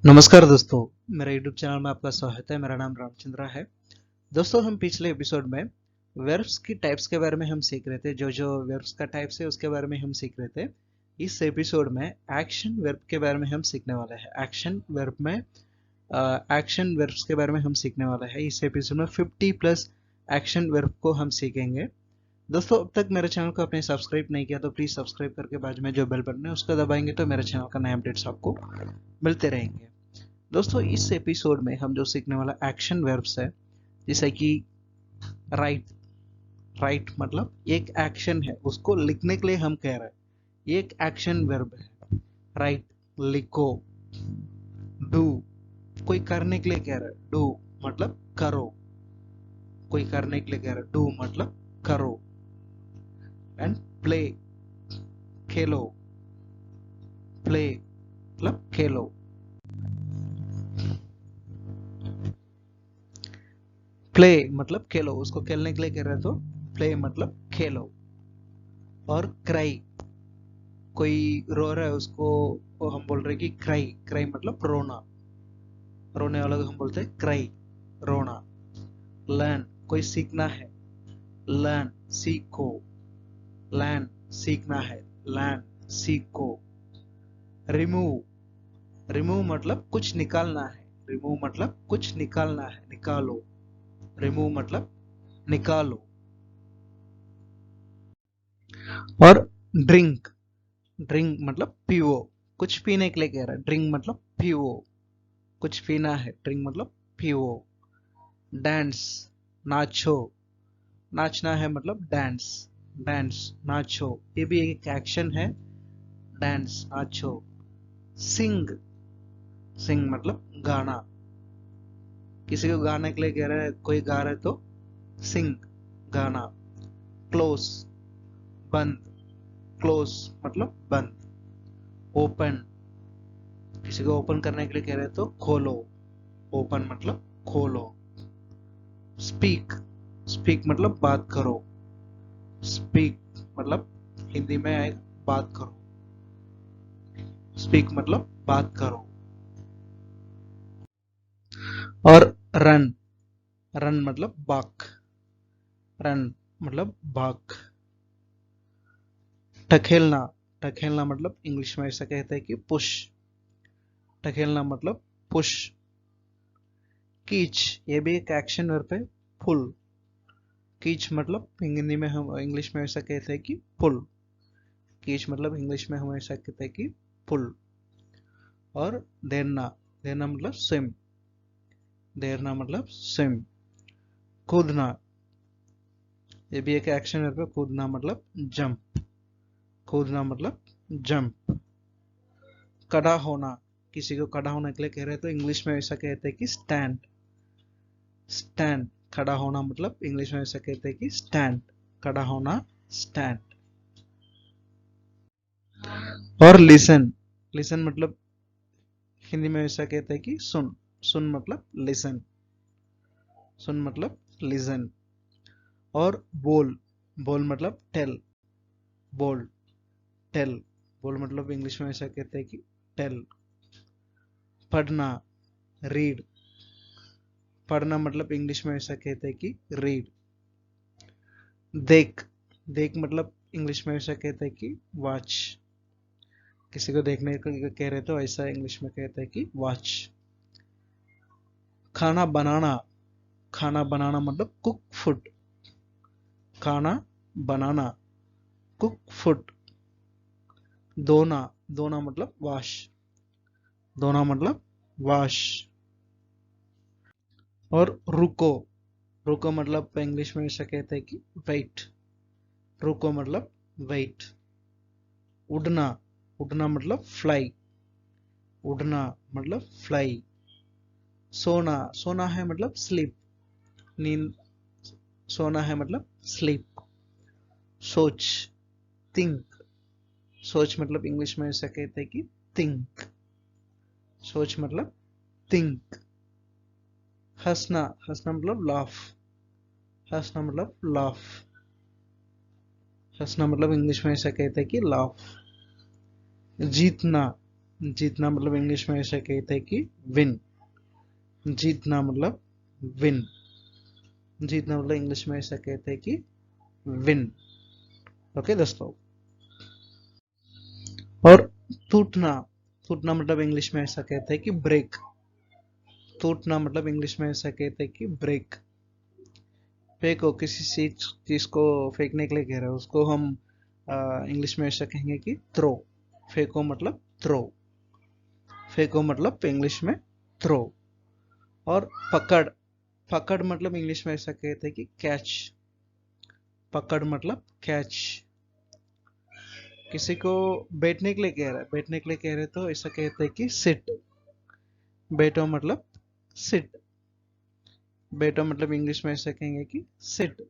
नमस्कार दोस्तों, मेरे YouTube चैनल में आपका स्वागत है। मेरा नाम रामचंद्र है। दोस्तों, हम पिछले एपिसोड में वर्ब्स की टाइप्स के बारे में हम सीख रहे थे। जो जो वर्ब्स का टाइप्स है उसके बारे में हम सीख रहे थे। इस एपिसोड में एक्शन वर्ब के बारे में हम सीखने वाले हैं। एक्शन वर्ब्स के बारे में हम सीखने वाले हैं। इस एपिसोड में 50 प्लस एक्शन वर्ब को हम सीखेंगे। दोस्तों, अब तक मेरे चैनल को आपने सब्सक्राइब नहीं किया तो प्लीज सब्सक्राइब करके बाजू में जो बेल बटन है उसको दबाएंगे तो मेरे चैनल का नए अपडेट्स आपको मिलते रहेंगे। दोस्तों, इस एपिसोड में हम जो सीखने वाला एक्शन वर्ब्स है, जैसे कि राइट। राइट मतलब एक एक्शन है, उसको लिखने के लिए हम कह रहे हैं, ये एक एक्शन वर्ब है। राइट, लिखो। डू, कोई करने के लिए कह रहा है, डू मतलब करो। कोई करने के लिए कह रहा है, डू मतलब करो। And play, Khelo. प्ले मतलब खेलो। प्ले मतलब खेलो, उसको खेलने के लिए कह रहे हैं तो प्ले मतलब खेलो। और क्राई, कोई रो रहा है उसको वो हम बोल रहे हैं कि क्राई। क्राई मतलब रोना। रोने वाला को हम बोलते हैं क्राई, रोना। लर्न, कोई सीखना है। लर्न, सीखो। लर्न, सीखना है। लर्न, सीखो। रिमूव, रिमूव मतलब कुछ निकालना है। रिमूव मतलब कुछ निकालना है, निकालो। रिमूव मतलब निकालो। और ड्रिंक, ड्रिंक मतलब पीओ। कुछ पीने के लिए कह रहा है, ड्रिंक मतलब पीओ। कुछ पीना है, ड्रिंक मतलब पीओ। डांस, नाचो। नाचना है मतलब डांस। डांस, नाचो, ये भी एक एक्शन है। डांस, नाचो। सिंग, सिंग मतलब गाना। किसी को गाने के लिए कह रहा है, कोई गा रहा है तो सिंग, गाना। क्लोज, बंद। क्लोज मतलब बंद। ओपन, किसी को ओपन करने के लिए कह रहे हैं तो खोलो। ओपन मतलब खोलो। स्पीक, स्पीक मतलब बात करो। स्पीक मतलब हिंदी में आएगा बात करो। स्पीक मतलब बात करो। और रन, रन मतलब भाग। रन मतलब भाग। टखेलना, टखेलना मतलब इंग्लिश में ऐसा कहते हैं कि पुश। टखेलना मतलब पुश। कीच, ये भी एक एक्शन वर्ब है। पुल। कीच मतलब हिंदी में हम इंग्लिश में ऐसा कहते हैं कि पुल। कीच मतलब इंग्लिश में हम ऐसा कहते हैं कि पुल। और देरना, देरना मतलब स्विम। देरना मतलब स्विम। कूदना, ये भी एक एक्शन वर्ब है। कूदना मतलब जंप। कूदना मतलब जंप। खड़ा होना, किसी को खड़ा होने के लिए कह रहे हैं तो इंग्लिश में ऐसा कहते हैं कि स्टैंड। स्टैंड, खड़ा होना मतलब इंग्लिश में ऐसा कहते हैं कि स्टैंड। खड़ा होना, स्टैंड। और लिसन, लिसन मतलब हिंदी में ऐसा कहते हैं कि सुन। सुन मतलब लिसन। सुन मतलब लिसन। और बोल, बोल मतलब टेल। बोल, टेल। बोल मतलब इंग्लिश में ऐसा कहते हैं कि टेल। पढ़ना, रीड। पढ़ना मतलब इंग्लिश में ऐसा कहते हैं कि रीड। देख, देख मतलब इंग्लिश में ऐसा कहते हैं कि वॉच। किसी को देखने को कह रहे तो ऐसा इंग्लिश में कहते हैं कि वॉच। खाना बनाना, खाना बनाना मतलब कुक फूड। खाना बनाना, कुक फूड। धोना, धोना मतलब वॉश। धोना मतलब वॉश। और रुको, रुको मतलब इंग्लिश में ऐसा कहते हैं कि वेट। रुको मतलब वेट। उड़ना, उड़ना मतलब फ्लाई। उड़ना मतलब फ्लाई। सोना, सोना है मतलब स्लीप। नींद, सोना है मतलब स्लीप। सोच, थिंक। सोच मतलब इंग्लिश में ऐसा कहते हैं कि थिंक। सोच मतलब थिंक। हंसना, हंसना मतलब लाफ। हंसना मतलब लाफ। हंसना मतलब इंग्लिश में ऐसा कहते हैं कि लाफ। जीतना, जीतना मतलब इंग्लिश में ऐसा कहते हैं कि विन। जीतना मतलब विन। जीतना मतलब इंग्लिश में ऐसा कहते हैं कि विन। ओके दोस्तों। और टूटना, टूटना मतलब इंग्लिश में ऐसा कहते हैं कि ब्रेक। टूटना मतलब इंग्लिश में ऐसा कहते हैं कि ब्रेक। फेंको, किसी चीज को फेंकने के लिए कह रहे हो, उसको हम इंग्लिश में ऐसा कहेंगे कि थ्रो। फेंको मतलब थ्रो। फेंको मतलब इंग्लिश में थ्रो। और पकड़, पकड़ मतलब इंग्लिश में ऐसा कहते हैं कि कैच। पकड़ मतलब कैच। किसी को बैठने के लिए कह रहा है, बैठने के लिए कह रहे तो ऐसा कहते हैं कि सिट। बैठो मतलब सिट। बैठो मतलब इंग्लिश में ऐसा कहेंगे कि सिट।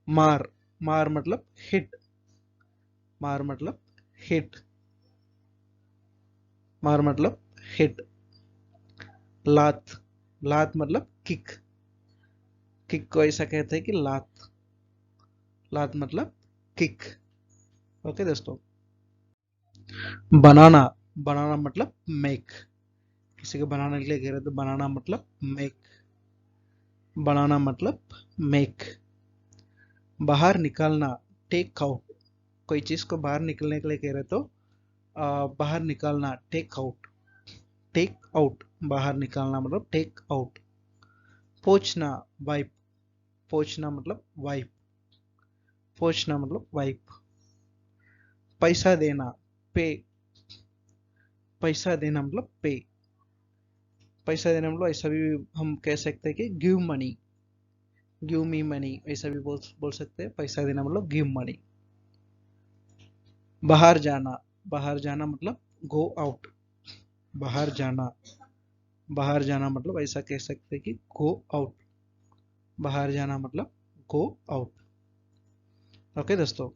मार, मार मतलब हिट। मार मतलब हिट। मार मतलब हिट। लात, लात मतलब किक। किक को ऐसा कहते हैं कि लात। लात मतलब किक। ओके दोस्तों। बनाना, बनाना मतलब मेक। किसी को बनाने के लिए कह रहे तो बनाना मतलब मेक। बनाना मतलब मेक। बाहर निकालना, टेक आउट। कोई चीज को बाहर निकलने के लिए कह रहे तो बाहर निकालना, टेक आउट। टेक आउट, बाहर निकालना मतलब टेक आउट। पोंछना, वाइप। पोंछना मतलब वाइप। पोंछना मतलब वाइप। पैसा देना, पे। पैसा देना मतलब पे। पैसा देना मतलब ऐसा भी हम कह सकते हैं कि give money. Give me money, ऐसा भी बोल सकते हैं। पैसा देना मतलब गिव मनी। बाहर जाना, बाहर जाना मतलब गो आउट। बाहर जाना, बाहर जाना मतलब ऐसा कह सकते हैं कि गो आउट। बाहर जाना मतलब गो आउट। ओके दोस्तों।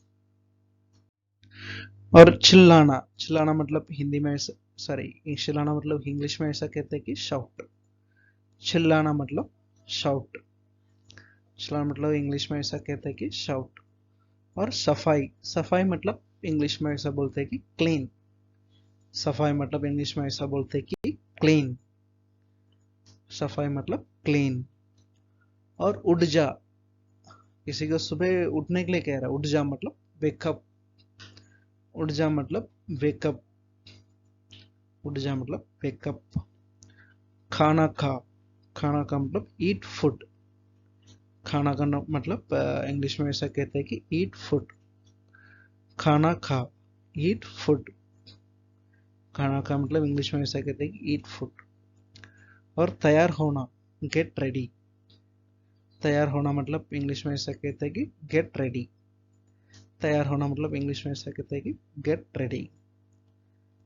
और चिल्लाना, चिल्लाना मतलब हिंदी में, सॉरी, चिल्लाना मतलब इंग्लिश में ऐसा कहते हैं कि शाउट। चिल्लाना मतलब शाउट। चिल्लाना मतलब इंग्लिश में ऐसा कहते हैं कि शाउट। और सफाई, सफाई मतलब इंग्लिश में ऐसा बोलते हैं कि क्लीन। सफाई मतलब इंग्लिश में ऐसा बोलते हैं कि क्लीन। सफाई मतलब क्लीन। और उठ जा, किसी को सुबह उठने के लिए कह रहा है, उठ जा मतलब वेकअप। उठ जा मतलब वेकअप। उठ जा मतलब वेकअप। खाना खा, खाना का मतलब ईट फूड। खाना का मतलब इंग्लिश में ऐसा कहते हैं कि ईट फूड। खाना खा, ईट फूड। खाना का मतलब इंग्लिश में ऐसा कहते हैं कि ईट फूड। और तैयार होना, गेट रेडी। तैयार होना मतलब इंग्लिश में ऐसा कहते हैं कि गेट रेडी। तैयार होना मतलब इंग्लिश में ऐसा कहते हैं कि गेट रेडी।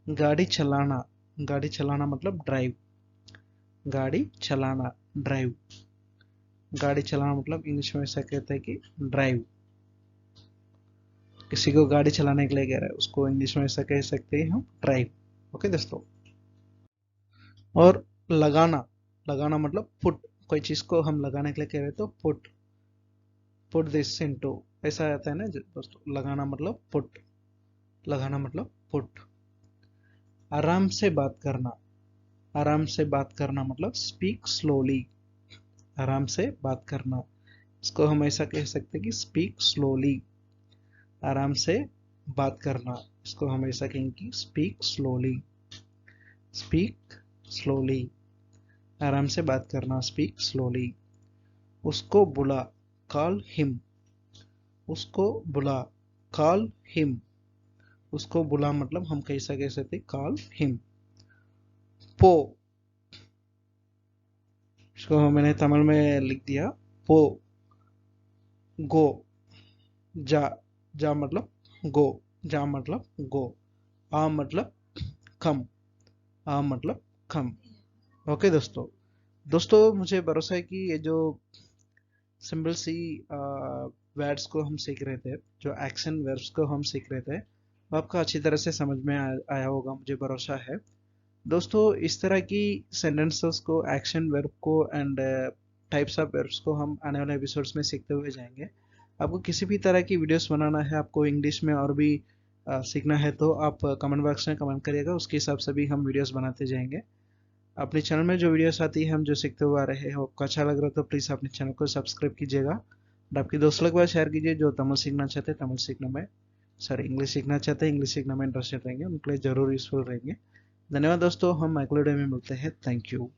गाड़ी चलाना, गाड़ी चलाना मतलब ड्राइव। गाड़ी चलाना, ड्राइव। गाड़ी चलाना मतलब इंग्लिश में ऐसा कहते हैं कि ड्राइव। किसी को गाड़ी चलाने के लिए कह रहा है, उसको इंग्लिश में ऐसा कह सकते हैं हम, ड्राइव। ओके दोस्तों। और लगाना, लगाना मतलब पुट। कोई चीज को हम लगाने के लिए कह रहे हैं तो पुट। पुट दिस इनटू, ऐसा आता है ना दोस्तों। लगाना मतलब पुट। लगाना मतलब पुट। आराम से बात करना, आराम से बात करना मतलब स्पीक स्लोली। आराम से बात करना, इसको हम ऐसा कह सकते हैं कि स्पीक स्लोली। आराम से बात करना, इसको हम ऐसा कहेंगे कि स्पीक स्लोली। स्पीक स्लोली, आराम से बात करना, स्पीक स्लोली। उसको बुला, कॉल हिम। उसको बुला, कॉल हिम। उसको बुला मतलब हम कैसा कह सकते, कॉल हिम। पो, इसको मैंने तमिल में लिख दिया, पो। गो, जा। जा मतलब गो। जा मतलब गो। आ मतलब कम। आ मतलब कम। ओके दोस्तों। दोस्तों मुझे भरोसा है कि ये जो सिंपल सी वर्ड्स को हम सीख रहे थे, जो एक्शन वर्ब्स को हम सीख रहे थे, वो आपको अच्छी तरह से समझ में आया होगा, मुझे भरोसा है। दोस्तों इस तरह की सेंटेंसेस को, एक्शन वर्ब को एंड टाइप्स ऑफ वर्ब्स को हम आने वाले एपिसोड्स में सीखते हुए जाएंगे। आपको किसी भी तरह की वीडियोस बनाना है, आपको इंग्लिश में और भी सीखना है तो आप कमेंट बॉक्स में कमेंट करिएगा, उसके हिसाब से भी हम वीडियोस बनाते जाएंगे। अपने चैनल में जो वीडियोस आती है हम जो सीखते हुए आ रहे हैं, आपको अच्छा लग रहा है तो प्लीज़ अपने चैनल को सब्सक्राइब कीजिएगा और आपके दोस्तों के पास शेयर कीजिए जो तमिल सीखना चाहते हैं, तमिल सीखने में सॉरी इंग्लिश सीखना चाहते हैं, इंग्लिश सीखने में इंटरेस्टेड रहेंगे, उनके लिए ज़रूर यूज़फुल रहेंगे। धन्यवाद दोस्तों, हम अगले वीडियो में मिलते हैं। Thank you.